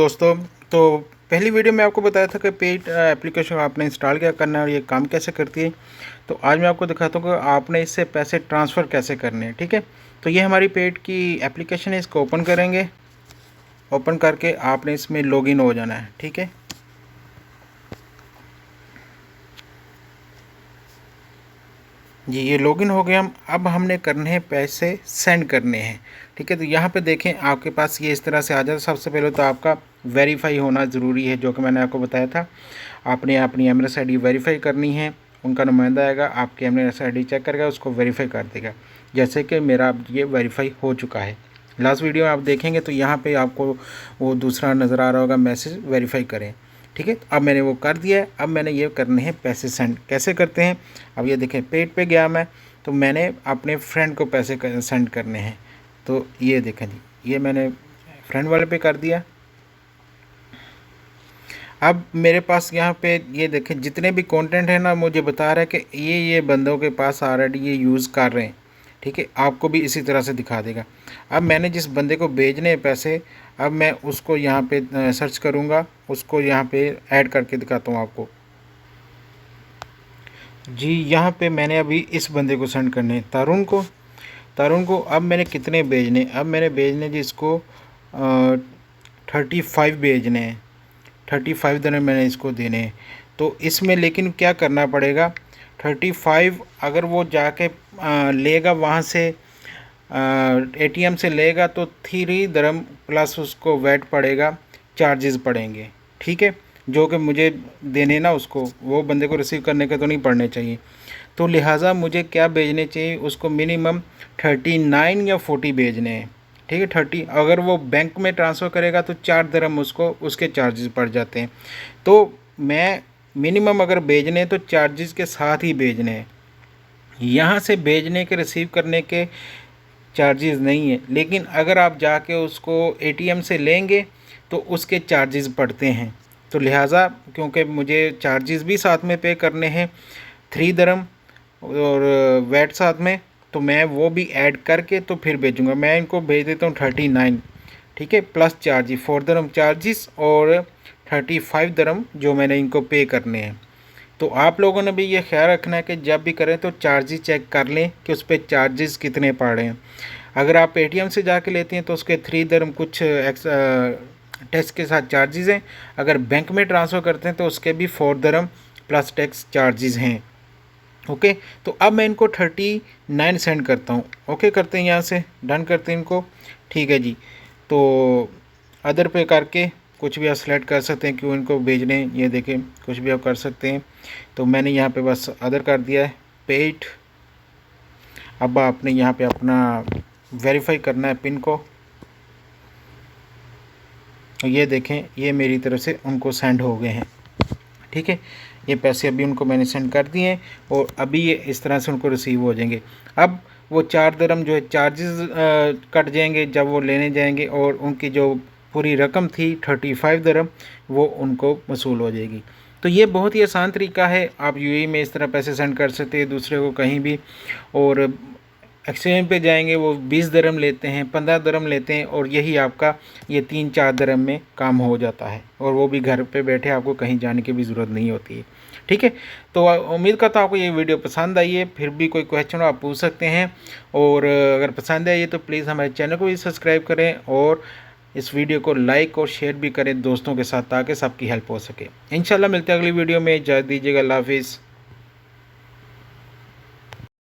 दोस्तों, तो पहली वीडियो में आपको बताया था कि पेड एप्लीकेशन आपने इंस्टॉल क्या करना है और ये काम कैसे करती है। तो आज मैं आपको दिखाता हूँ कि आपने इससे पैसे ट्रांसफ़र कैसे करने हैं। ठीक है, तो ये हमारी पेड की एप्लीकेशन है, इसको ओपन करेंगे। ओपन करके आपने इसमें लॉगिन हो जाना है। ठीक है, जी ये लॉगिन हो गया। हम अब हमने करने हैं पैसे सेंड करने हैं। ठीक है, तो यहाँ पे देखें आपके पास ये इस तरह से आ जाता है। सबसे पहले तो आपका वेरीफाई होना ज़रूरी है, जो कि मैंने आपको बताया था। आपने अपनी एमएनएस आईडी वेरीफाई करनी है। उनका नुमाइंदा आएगा, आपकी एमएनएस आईडी चेक करेगा, उसको वेरीफाई कर देगा। जैसे कि मेरा अब ये वेरीफाई हो चुका है। लास्ट वीडियो में आप देखेंगे तो यहाँ पे आपको वो दूसरा नज़र आ रहा होगा, मैसेज वेरीफाई करें। ठीक है, अब मैंने वो कर दिया है। अब मैंने ये करने हैं पैसे सेंड। कैसे करते हैं, अब ये देखें पेड पे गया मैं, तो मैंने अपने फ्रेंड को पैसे सेंड करने हैं। तो ये देखें जी, ये मैंने फ्रेंड वाले पे कर दिया। अब मेरे पास यहाँ पे ये देखें जितने भी कंटेंट है ना, मुझे बता रहा है कि ये बंदों के पास ऑलरेडी ये यूज़ कर रहे हैं। ठीक है, आपको भी इसी तरह से दिखा देगा। अब मैंने जिस बंदे को भेजने हैं पैसे, अब मैं उसको यहाँ पे सर्च करूँगा, उसको यहाँ पे ऐड करके दिखाता हूँ आपको। जी यहाँ पे मैंने अभी इस बंदे को सेंड करने हैं, तरुण को अब मैंने कितने भेजने, अब मैंने भेजने जी इसको 35 भेजने हैं। 35 दिन मैंने इसको देने हैं। तो इसमें लेकिन क्या करना पड़ेगा, 35 अगर वो जाके लेगा वहाँ से, एटीएम से लेगा तो 3 दरम प्लस उसको वेट पड़ेगा, चार्जेस पड़ेंगे। ठीक है, जो कि मुझे देने ना, उसको वो बंदे को रिसीव करने के तो नहीं पड़ने चाहिए। तो लिहाजा मुझे क्या भेजने चाहिए, उसको मिनिमम 39 या 40 भेजने हैं। ठीक है, 30 अगर वो बैंक में ट्रांसफ़र करेगा तो 4 दरम उसको उसके चार्जेस पड़ जाते हैं। तो मैं मिनिमम अगर भेजने तो चार्जेस के साथ ही भेजने हैं। यहाँ से भेजने के रिसीव करने के चार्जेस नहीं है, लेकिन अगर आप जाके उसको एटीएम से लेंगे तो उसके चार्जेस पड़ते हैं। तो लिहाजा क्योंकि मुझे चार्जेस भी साथ में पे करने हैं, 3 दरम और वैट साथ में, तो मैं वो भी ऐड करके तो फिर भेजूँगा। मैं इनको भेज देता हूँ 39। ठीक है, प्लस चार्जेस 4 दरम चार्जेस और 35 दरम जो मैंने इनको पे करने हैं। तो आप लोगों ने भी ये ख्याल रखना है कि जब भी करें तो चार्जेस चेक कर लें कि उस पर चार्जेस कितने पड़ रहे हैं। अगर आप एटीएम से जाके लेते हैं तो उसके 3 दरम कुछ टैक्स के साथ चार्जेस हैं। अगर बैंक में ट्रांसफ़र करते हैं तो उसके भी 4 दरम प्लस टैक्स चार्जेस हैं। ओके, तो अब मैं इनको 39 सेंड करता हूँ। ओके करते हैं, यहाँ से डन करते हैं इनको। ठीक है जी, तो अदर पे करके कुछ भी आप सेलेक्ट कर सकते हैं, क्यों इनको भेजने हैं ये देखें, कुछ भी आप कर सकते हैं। तो मैंने यहाँ पे बस अदर कर दिया है, पेड। अब आपने यहाँ पे अपना वेरीफाई करना है पिन को। ये देखें, ये मेरी तरफ से उनको सेंड हो गए हैं। ठीक है, ये पैसे अभी उनको मैंने सेंड कर दिए हैं और अभी ये इस तरह से उनको रिसीव हो जाएंगे। अब वो 4 दरम जो है चार्जेस कट जाएंगे जब वो लेने जाएंगे, और उनकी जो पूरी रकम थी 35 दरम वो उनको वसूल हो जाएगी। तो ये बहुत ही आसान तरीका है, आप यूएई में इस तरह पैसे सेंड कर सकते हैं दूसरे को कहीं भी। और एक्सचेंज पे जाएंगे वो 20 दरम लेते हैं, 15 दरम लेते हैं, और यही आपका ये 3-4 दरम में काम हो जाता है, और वो भी घर पे बैठे, आपको कहीं जाने की भी ज़रूरत नहीं होती है। ठीक है, तो उम्मीद करता हूँ आपको ये वीडियो पसंद आई है। फिर भी कोई क्वेश्चन आप पूछ सकते हैं, और अगर पसंद आई है तो प्लीज़ हमारे चैनल को भी सब्सक्राइब करें और इस वीडियो को लाइक और शेयर भी करें दोस्तों के साथ, ताकि सबकी हेल्प हो सके। इंशाल्लाह मिलते हैं अगली वीडियो में। इजाज़त दीजिएगा, अल्लाह हाफिज़।